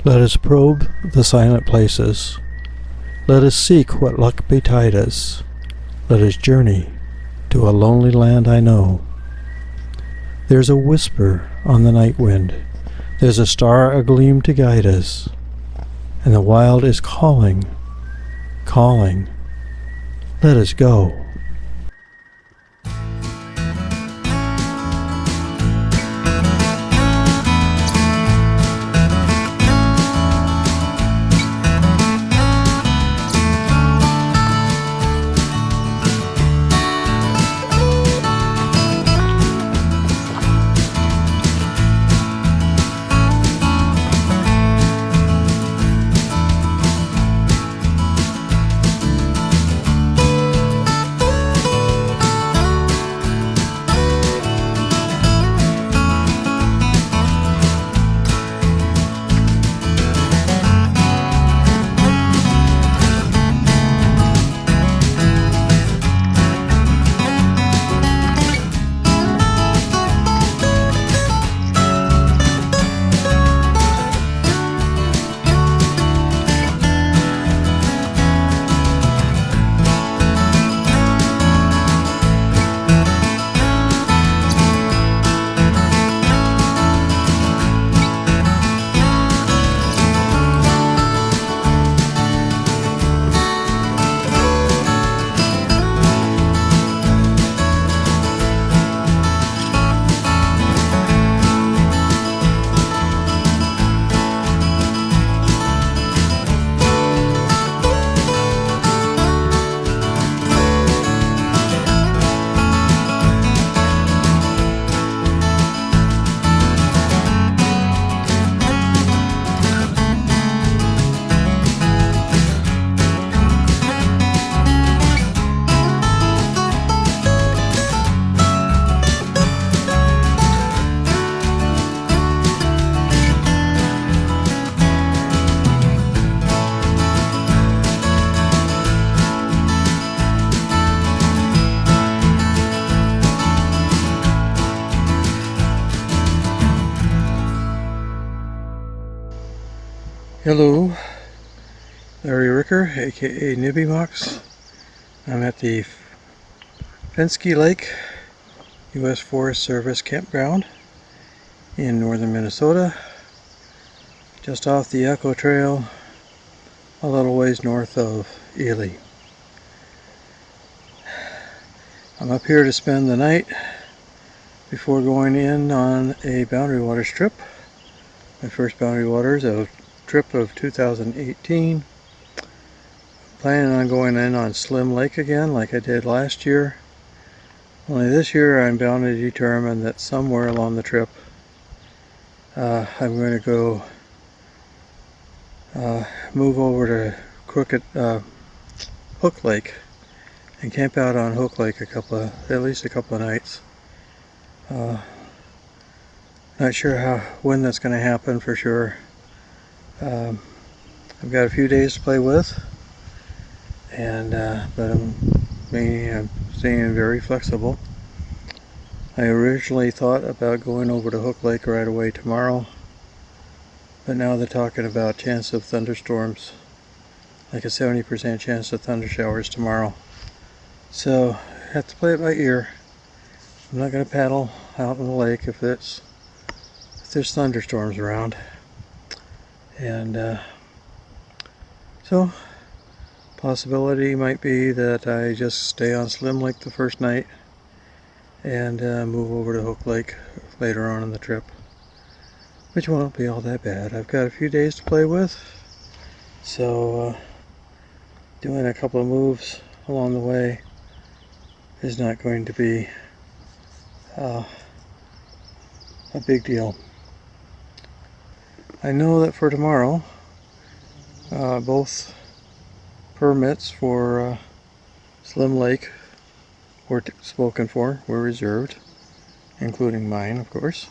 Let us probe the silent places. Let us seek what luck betide us. Let us journey to a lonely land I know. There's a whisper on the night wind. There's a star agleam to guide us. And the wild is calling, calling. Let us go. Hello, Larry Ricker, aka Nibby Mox. I'm at the Fenske Lake U.S. Forest Service campground in northern Minnesota, just off the Echo Trail, a little ways north of Ely. I'm up here to spend the night before going in on a Boundary Waters trip. My first Boundary Waters trip of 2018. Planning on going in on Slim Lake again like I did last year. Only this year I'm bound to determine that somewhere along the trip I'm going to go move over to Hook Lake and camp out on Hook Lake at least a couple of nights. Not sure when that's going to happen for sure. I've got a few days to play with, but I'm staying very flexible. I originally thought about going over to Hook Lake right away tomorrow, but now they're talking about chance of thunderstorms, like a 70% chance of thunder showers tomorrow. So I have to play it by ear. I'm not going to paddle out in the lake if there's thunderstorms around. And so possibility might be that I just stay on Slim Lake the first night and move over to Hook Lake later on in the trip, which won't be all that bad. I've got a few days to play with, so doing a couple of moves along the way is not going to be a big deal. I know that for tomorrow, both permits for Slim Lake were spoken for, were reserved, including mine, of course.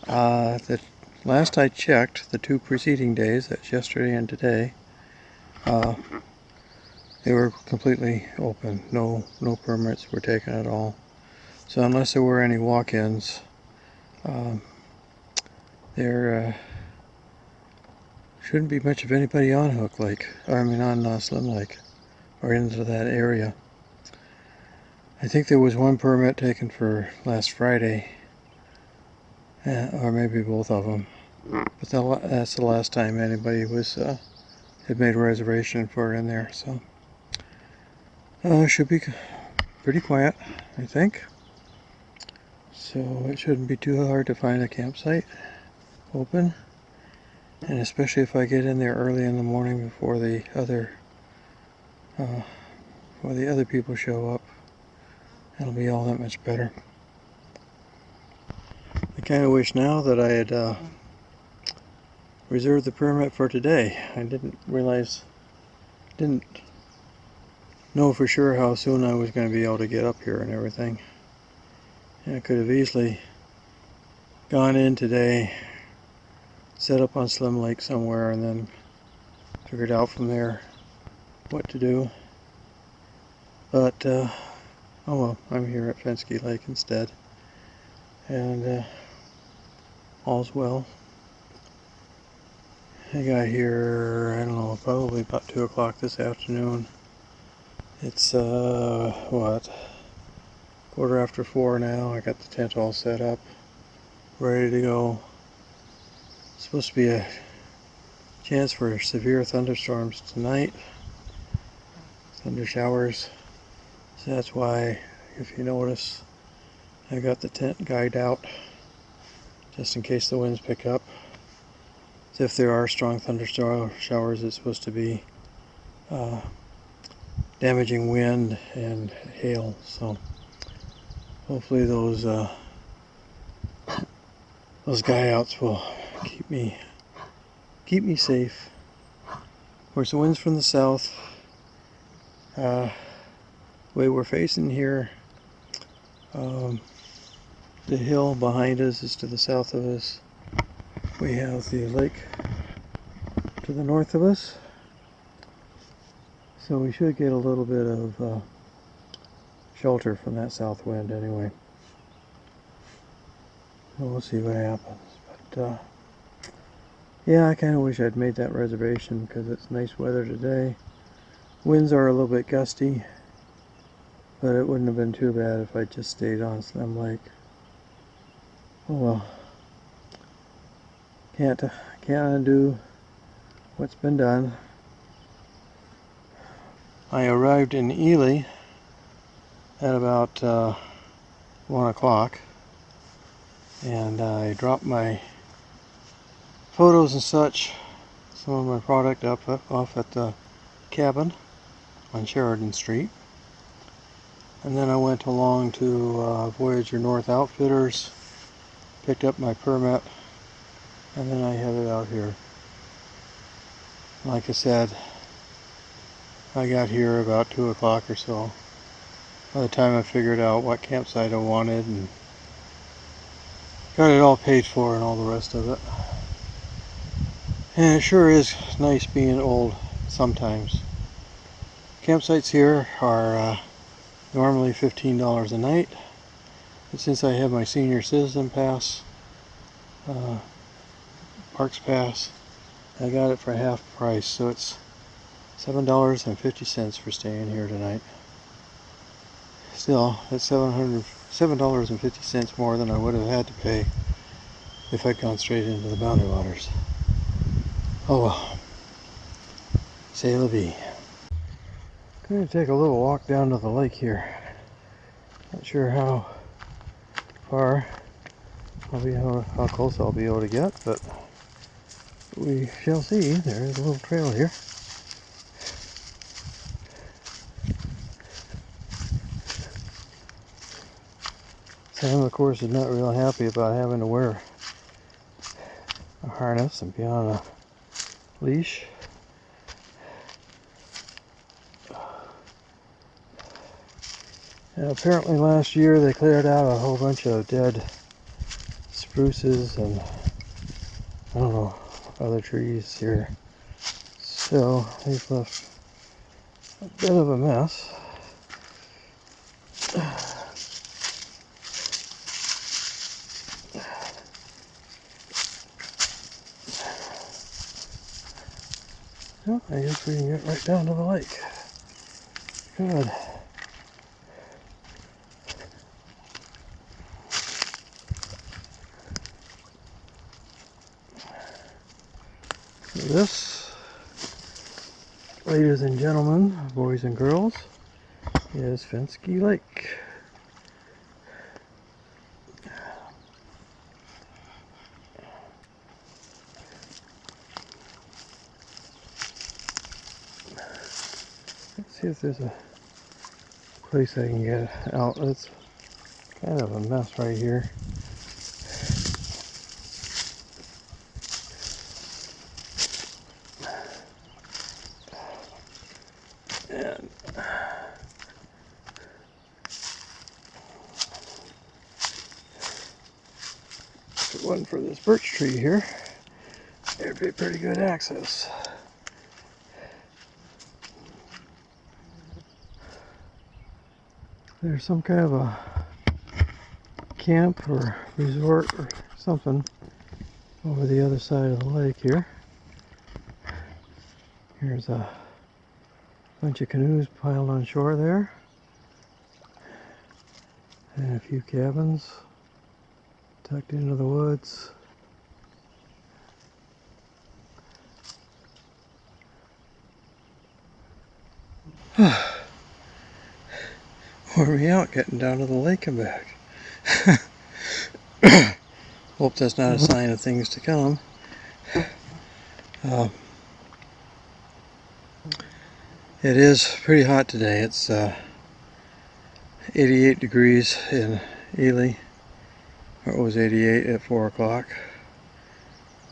The last I checked, the two preceding days, that's yesterday and today, they were completely open. No permits were taken at all. So unless there were any walk-ins, they're Shouldn't be much of anybody on Hook Lake, on Slim Lake, or into that area. I think there was one permit taken for last Friday, or maybe both of them. But that's the last time anybody had made a reservation for it in there. So should be pretty quiet, I think. So it shouldn't be too hard to find a campsite open, and especially if I get in there early in the morning before the other people show up, it'll be all that much better. I kind of wish now that I had reserved the permit for today. I didn't know for sure how soon I was going to be able to get up here and everything. And I could have easily gone in today, set up on Slim Lake somewhere, and then figured out from there what to do. But oh well, I'm here at Fenske Lake instead, and all's well. I got here, I don't know, probably about 2 o'clock this afternoon. It's what, 4:15 now. I got the tent all set up, ready to go. It's supposed to be a chance for severe thunderstorms tonight, thunder showers. So that's why, if you notice, I got the tent guide out just in case the winds pick up. So if there are strong thunder showers, it's supposed to be damaging wind and hail. So hopefully those guy outs will keep me safe. Of course, the wind's from the south. The way we're facing here, the hill behind us is to the south of us. We have the lake to the north of us, so we should get a little bit of shelter from that south wind anyway. So we'll see what happens. But yeah, I kind of wish I'd made that reservation because it's nice weather today. Winds are a little bit gusty, but it wouldn't have been too bad if I just stayed on Slim Lake. Oh well. Can't undo what's been done. I arrived in Ely at about 1 o'clock, and I dropped my photos and such, some of my product off at the cabin on Sheridan Street, and then I went along to Voyager North Outfitters, picked up my permit, and then I headed out here. Like I said, I got here about 2 o'clock or so. By the time I figured out what campsite I wanted and got it all paid for and all the rest of it. And it sure is nice being old sometimes. Campsites here are normally $15 a night, but since I have my senior citizen pass, Parks Pass, I got it for half price, so it's $7.50 for staying here tonight. Still, that's $7.50 more than I would have had to pay if I'd gone straight into the Boundary Waters. Oh well, c'est la vie. I'm going to take a little walk down to the lake here. Not sure how far how close I'll be able to get, but we shall see. There is a little trail here. Sam, of course, is not real happy about having to wear a harness and be on a leash. And apparently last year they cleared out a whole bunch of dead spruces and I don't know, other trees here. So they've left a bit of a mess. I guess we can get right down to the lake. Good. So this, ladies and gentlemen, boys and girls, is Fenske Lake. Let's see if there's a place I can get out. It's kind of a mess right here. And if it wasn't for this birch tree here, there'd be pretty good access. There's some kind of a camp or resort or something over the other side of the lake here. Here's a bunch of canoes piled on shore there, and a few cabins tucked into the woods. Wore me out getting down to the lake and back. Hope that's not a sign of things to come. It is pretty hot today. It's 88 degrees in Ely. Or it was 88 at 4 o'clock.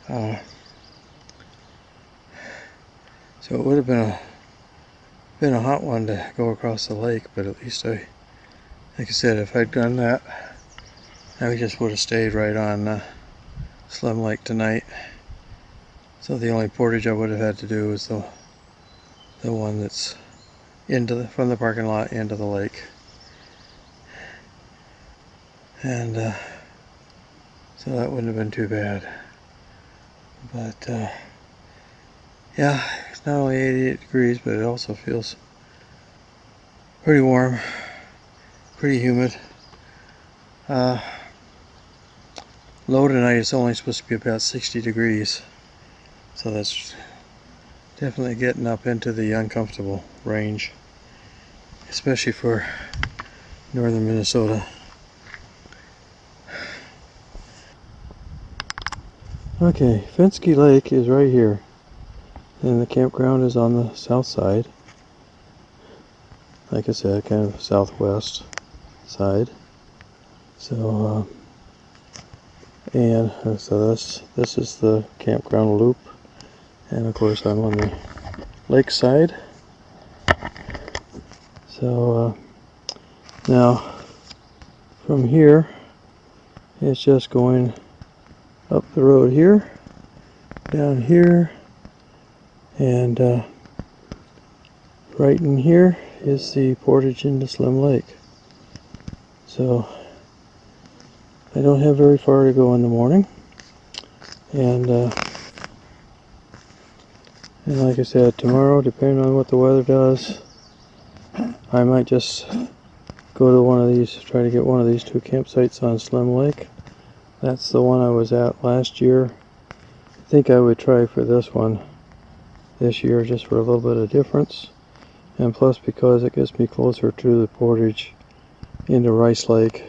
So it would have been a hot one to go across the lake, but at least like I said, if I'd done that, I just would have stayed right on Slim Lake tonight. So the only portage I would have had to do was the one that's from the parking lot into the lake. And so that wouldn't have been too bad. But yeah, it's not only 88 degrees, but it also feels pretty warm, pretty humid. Low tonight is only supposed to be about 60 degrees. So that's definitely getting up into the uncomfortable range, especially for northern Minnesota. Okay, Fenske Lake is right here, and the campground is on the south side. Like I said, kind of southwest side. So, so this is the campground loop, and of course I'm on the lake side. So now from here, it's just going up the road here, down here, and right in here is the portage into Slim Lake. So I don't have very far to go in the morning, and like I said, tomorrow, depending on what the weather does, I might just go to one of these, try to get one of these two campsites on Slim Lake. That's the one I was at last year. I think I would try for this one this year, just for a little bit of difference, and plus because it gets me closer to the portage into Rice Lake,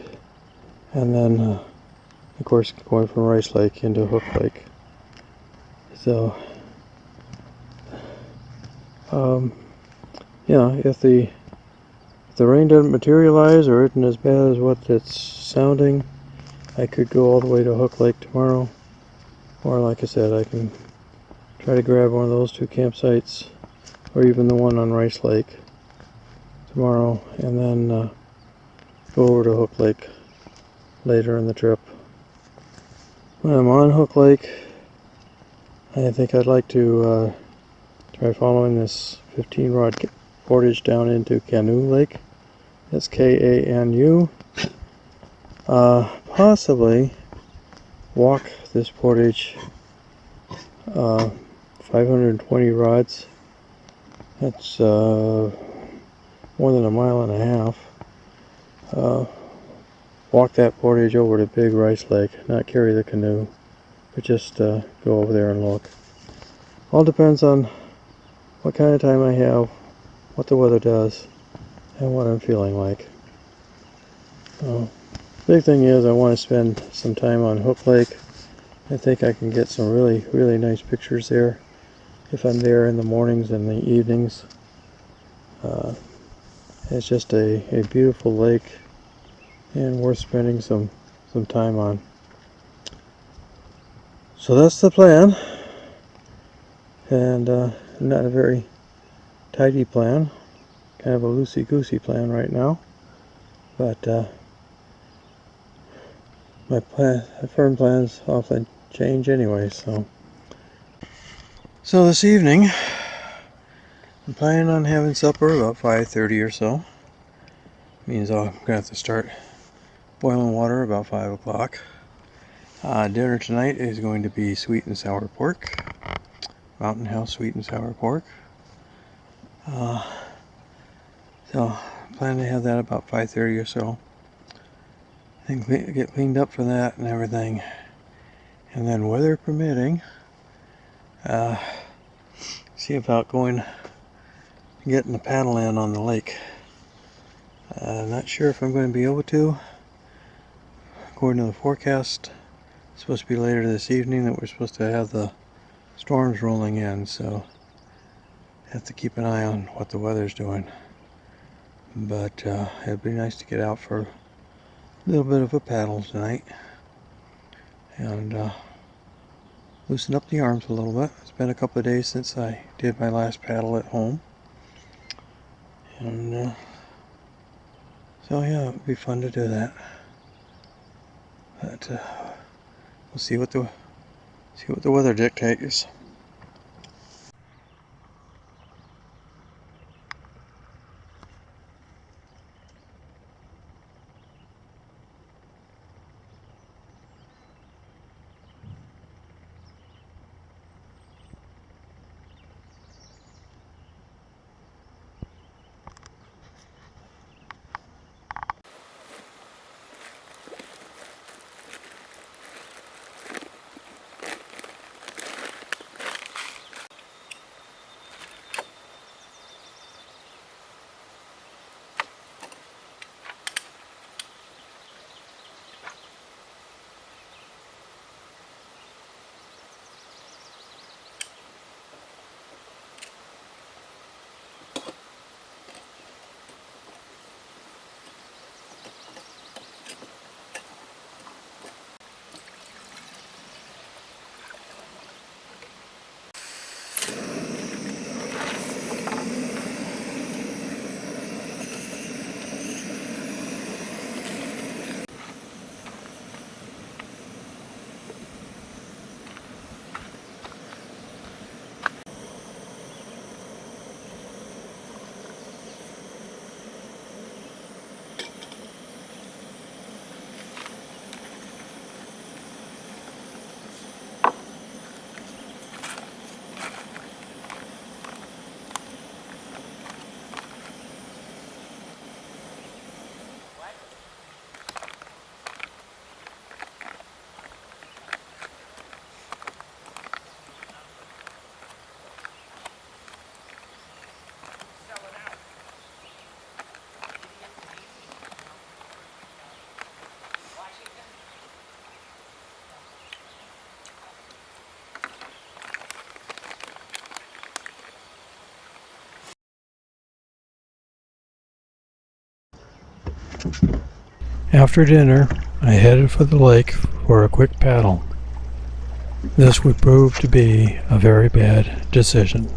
and then of course going from Rice Lake into Hook Lake. So yeah, if the rain doesn't materialize or isn't as bad as what it's sounding, I could go all the way to Hook Lake tomorrow, or like I said, I can try to grab one of those two campsites, or even the one on Rice Lake tomorrow, and then go over to Hook Lake later in the trip. When I'm on Hook Lake, I think I'd like to try following this 15-rod portage down into Canoe Lake. That's K-A-N-U. Possibly walk this portage 520 rods It's more than a mile and a half. Walk that portage over to Big Rice Lake, not carry the canoe, but just go over there and look. All depends on what kind of time I have, what the weather does, and what I'm feeling like. Big thing is I want to spend some time on Hook Lake. I think I can get some really nice pictures there if I'm there in the mornings and the evenings. It's just a beautiful lake and worth spending some time on. So that's the plan, and not a very tidy plan, kind of a loosey-goosey plan right now, but my firm plans often change anyway. So this evening I'm planning on having supper about 5:30 or so. Means I'm gonna have to start boiling water about 5 o'clock. Dinner tonight is going to be sweet and sour pork, Mountain House sweet and sour pork. So I plan to have that about 5:30 or so. And get cleaned up for that and everything. And then, weather permitting, see about getting a paddle in on the lake. Not sure if I'm going to be able to. According to the forecast, it's supposed to be later this evening that we're supposed to have the storms rolling in, so have to keep an eye on what the weather's doing. But it'd be nice to get out for a little bit of a paddle tonight and loosen up the arms a little bit. It's been a couple of days since I did my last paddle at home, and so yeah, it would be fun to do that. But we'll see what the weather dictates. After dinner, I headed for the lake for a quick paddle. This would prove to be a very bad decision.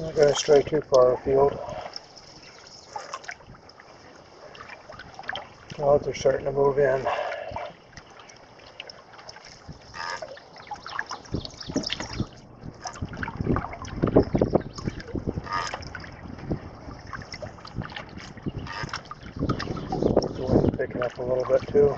Not going to stray too far afield. Clouds are starting to move in. The wind's picking up a little bit too.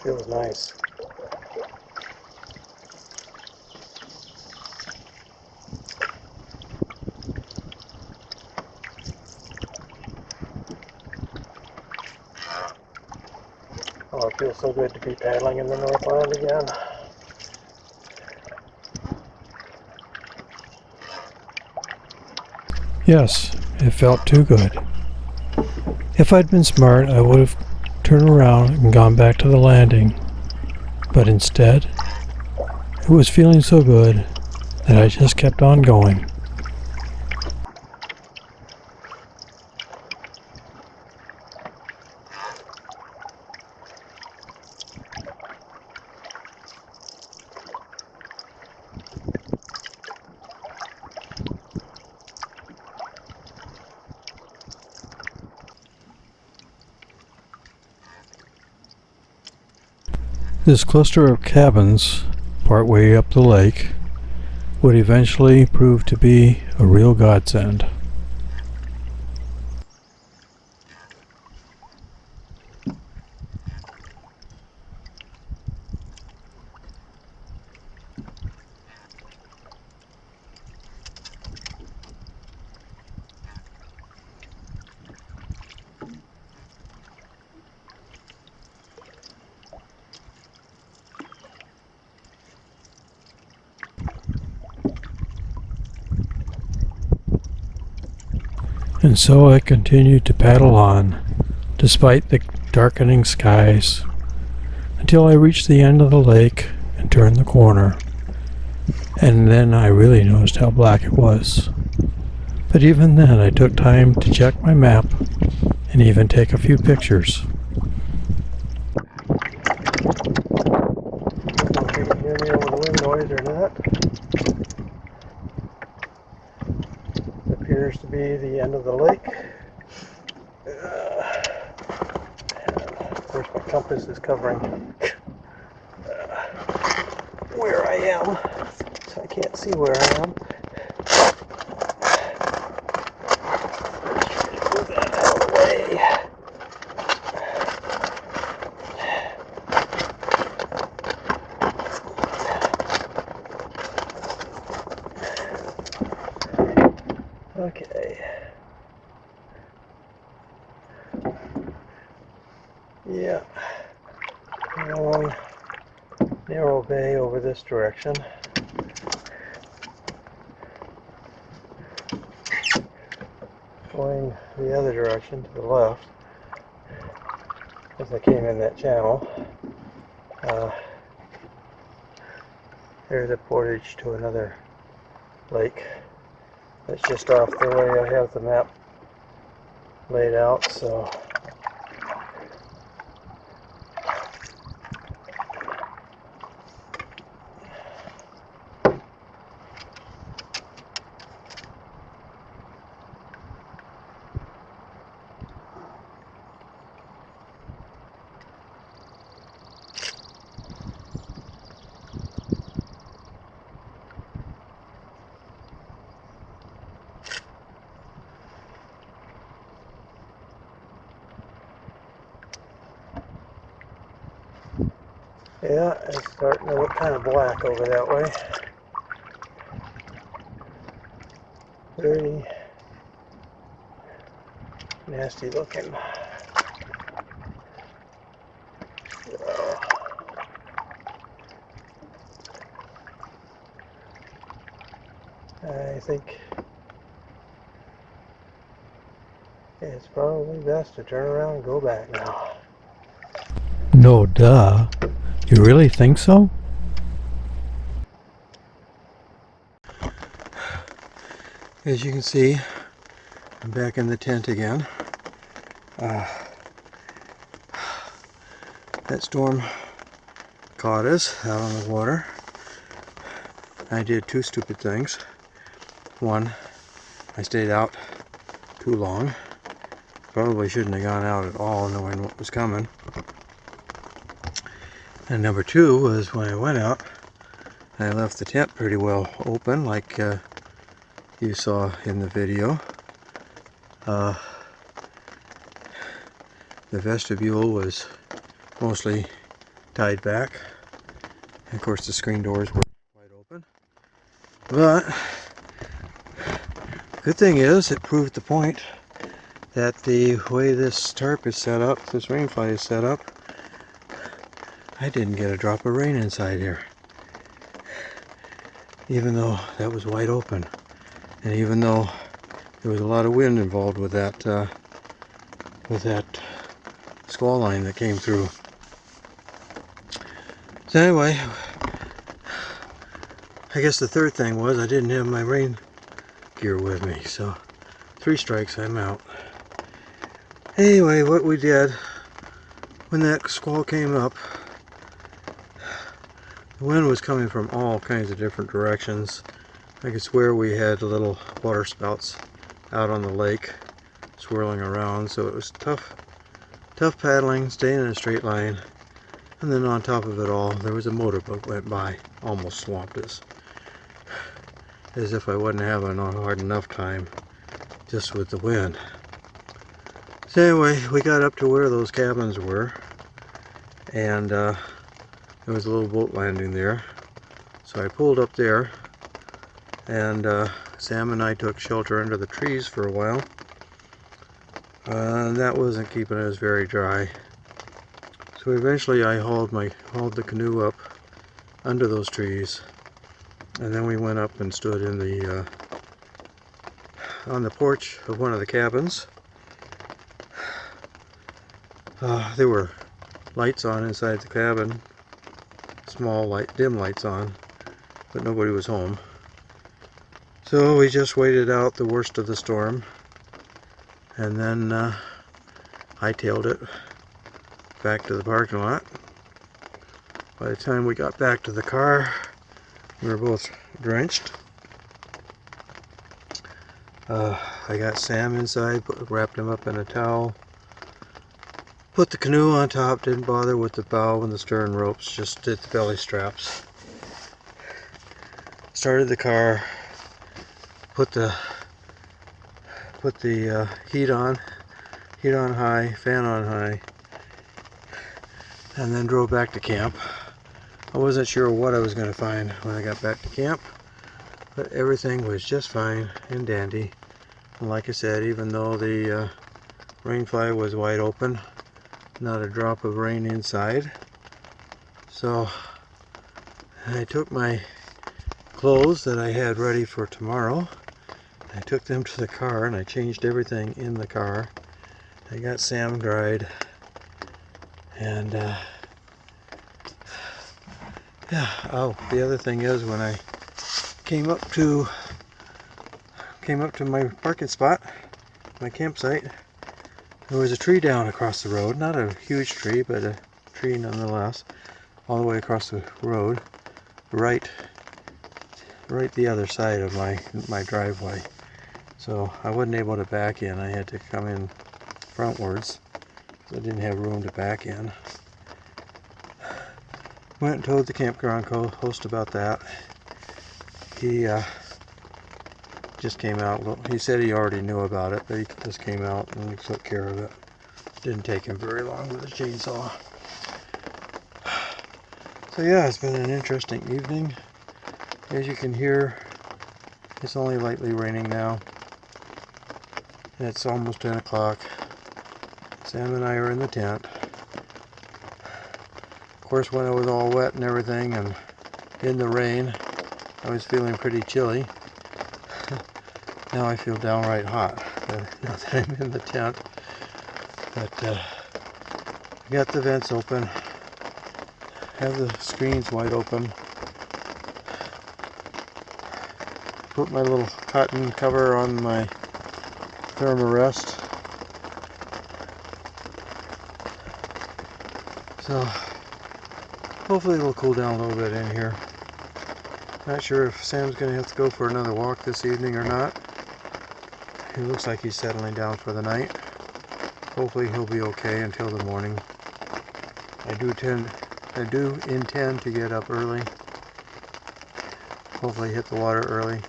Feels nice. Oh, it feels so good to be paddling in the Northland again. Yes, it felt too good. If I'd been smart, I would have turned around and gone back to the landing. But instead, it was feeling so good that I just kept on going. This cluster of cabins, partway up the lake, would eventually prove to be a real godsend. And so I continued to paddle on, despite the darkening skies, until I reached the end of the lake and turned the corner. And then I really noticed how black it was. But even then I took time to check my map and even take a few pictures. I don't know if you can hear me over the wind noise or not. It appears to be the end of the lake. Of course, my compass is covering where I am, so I can't see where I am. Move that out of the way. Okay. Yeah. Long, narrow bay over this direction. Going the other direction to the left as I came in that channel. There's a portage to another lake. That's just off the way I have the map laid out, so yeah, it's starting to look kind of black over that way. Very nasty looking. I think it's probably best to turn around and go back now. No duh. You really think so? As you can see, I'm back in the tent again. That storm caught us out on the water. I did two stupid things. One, I stayed out too long. Probably shouldn't have gone out at all knowing what was coming. And number two was when I went out, I left the tent pretty well open like you saw in the video. The vestibule was mostly tied back. And of course the screen doors were wide open. But good thing is it proved the point that the way this tarp is set up, this rainfly is set up, I didn't get a drop of rain inside here. Even though that was wide open. And even though there was a lot of wind involved with that squall line that came through. So anyway, I guess the third thing was I didn't have my rain gear with me, so 3 strikes, I'm out. Anyway, what we did when that squall came up, the wind was coming from all kinds of different directions. I could swear we had little water spouts out on the lake swirling around, so it was tough paddling, staying in a straight line. And then on top of it all, there was a motorboat went by, almost swamped us. As if I wasn't having a hard enough time just with the wind. So anyway, we got up to where those cabins were, and there was a little boat landing there. So I pulled up there, and Sam and I took shelter under the trees for a while. That wasn't keeping us very dry. So eventually I hauled the canoe up under those trees, and then we went up and stood in the on the porch of one of the cabins. There were lights on inside the cabin, small dim lights on, but nobody was home. So we just waited out the worst of the storm, and then hightailed it back to the parking lot. By the time we got back to the car, we were both drenched. I got Sam inside, wrapped him up in a towel, put the canoe on top, didn't bother with the bow and the stern ropes, just did the belly straps. Started the car, put the heat on high, fan on high, and then drove back to camp. I wasn't sure what I was going to find when I got back to camp, but everything was just fine and dandy. And like I said, even though the rainfly was wide open, not a drop of rain inside. So I took my clothes that I had ready for tomorrow, I took them to the car and I changed everything in the car. I got Sam dried, and yeah. Oh, the other thing is, when I came up to my parking spot, my campsite, there was a tree down across the road. Not a huge tree, but a tree nonetheless, all the way across the road, right the other side of my driveway. So I wasn't able to back in. I had to come in frontwards, so I didn't have room to back in. Went and told the campground host about that. He just came out. He said he already knew about it, but he just came out and he took care of it. Didn't take him very long with a chainsaw. So yeah, it's been an interesting evening. As you can hear, it's only lightly raining now. And it's almost 10 o'clock. Sam and I are in the tent. Of course, when I was all wet and everything and in the rain, I was feeling pretty chilly. Now I feel downright hot now that I'm in the tent. But I got the vents open, have the screens wide open, put my little cotton cover on my thermarest. So hopefully it'll cool down a little bit in here. Not sure if Sam's going to have to go for another walk this evening or not. He looks like he's settling down for the night. Hopefully he'll be okay until the morning. I do intend to get up early. Hopefully hit the water early,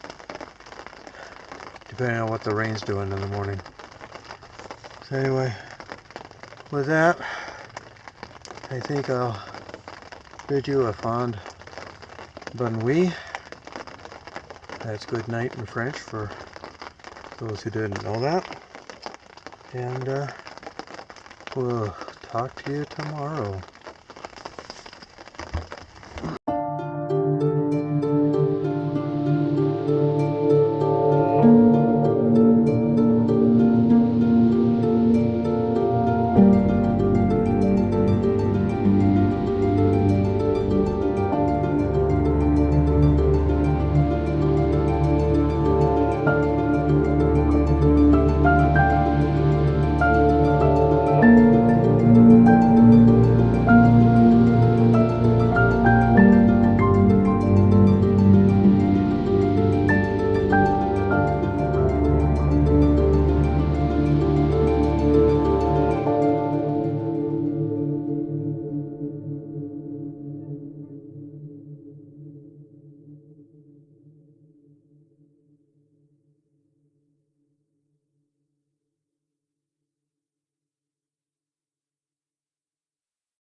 depending on what the rain's doing in the morning. So anyway, with that, I think I'll bid you a fond bonne nuit. That's good night in French for those who didn't know that. And we'll talk to you tomorrow.